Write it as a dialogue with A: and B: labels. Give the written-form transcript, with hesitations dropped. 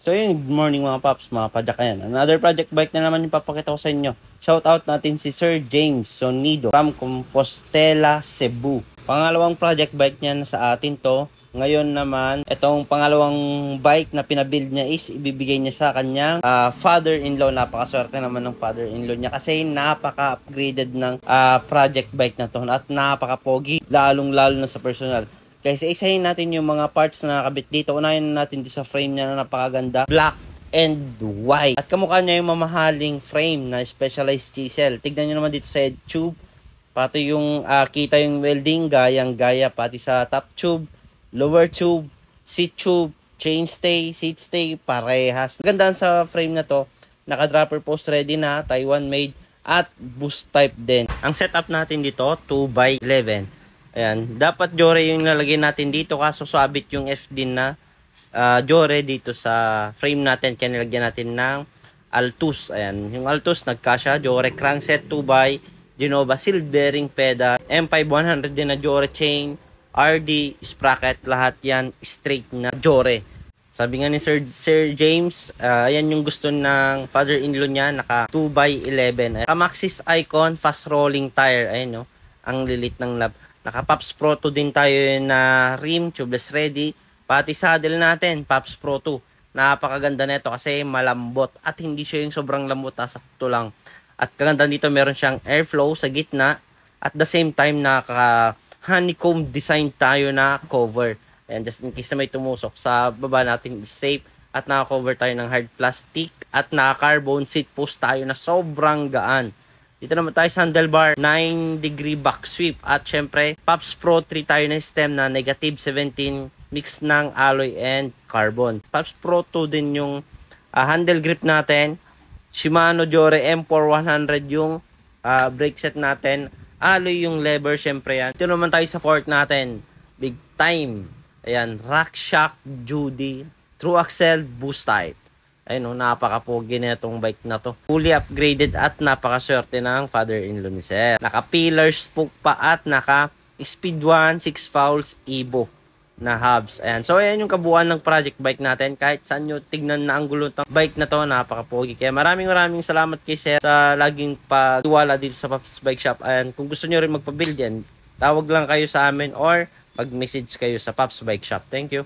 A: So yun, good morning mga paps, mga padyak. Ayan, another project bike na naman yung papakita ko sa inyo. Shout out natin si Sir James Sonido from Compostela, Cebu. Pangalawang project bike niya na sa atin to. Ngayon naman, itong pangalawang bike na pinabuild niya is ibibigay niya sa kanyang father-in-law. Napakaswerte naman ng father-in-law niya kasi napaka-upgraded ng project bike na to at napaka-pogi, lalong-lalo na sa personal. Kaya isahin natin yung mga parts na nakabit dito. Unahin natin dito sa frame niya na napakaganda. Black and white. At kamukha niya yung mamahaling frame na specialized chisel. Tignan nyo naman dito sa head tube. Pati yung kita yung welding, gayang-gaya. Pati sa top tube, lower tube, seat tube, chainstay, seat stay, parehas. Magandaan sa frame na to. Naka-dropper post ready na, Taiwan made, at boost type din. Ang setup natin dito, 2x11. Ayan, dapat jore yung lalagay natin dito kaso sabit yung FD na jore dito sa frame natin. Kaya nilagyan natin ng Altus. Ayan, yung Altus nagkasya, jore crankset 2x, Genova seal bearing pedal, M5 100 din na jore chain, RD, sprocket, lahat yan straight na jore. Sabi nga ni Sir James, ayan yung gusto ng father-in-law niya, naka 2x11. Maxxis Icon fast rolling tire, ayan no, ang lilit ng lab. Naka Pops Pro 2 din tayo na rim, tubeless ready. Pati saddle natin, Pops Pro 2. Napakaganda nito kasi malambot at hindi siya yung sobrang lambot, sakto lang. At kaganda dito meron siyang airflow sa gitna at the same time naka honeycomb design tayo na cover. Ayan, just in case na may tumusok sa baba natin is safe at naka-cover tayo ng hard plastic at naka-carbon seat post tayo na sobrang gaan. Dito naman tayo sa handlebar, 9-degree back sweep. At syempre, Pops Pro 3 tayo na stem na negative 17 mix ng alloy and carbon. Pops Pro 2 din yung handle grip natin. Shimano Jore M4 100 yung brake set natin. Alloy yung lever, syempre yan. Dito naman tayo sa fork natin. Big time. Ayan, RockShox Judy. True axle, boost type. Ayun, napaka-pogi na itong bike na to. Fully upgraded at napakaswerte ng father-in-law ni Sir. Naka-pillar spoke pa at naka-speed 1, 6 fouls, Evo na hubs. Ayan. So, ayan yung kabuuan ng project bike natin. Kahit saan nyo tignan na ang gulo ng bike na to, napaka-pogi. Kaya maraming salamat kay Sir sa laging pagtiwala dito sa Pops Bike Shop. Ayan, kung gusto nyo rin magpa-build yan, tawag lang kayo sa amin or mag-message kayo sa Pops Bike Shop. Thank you.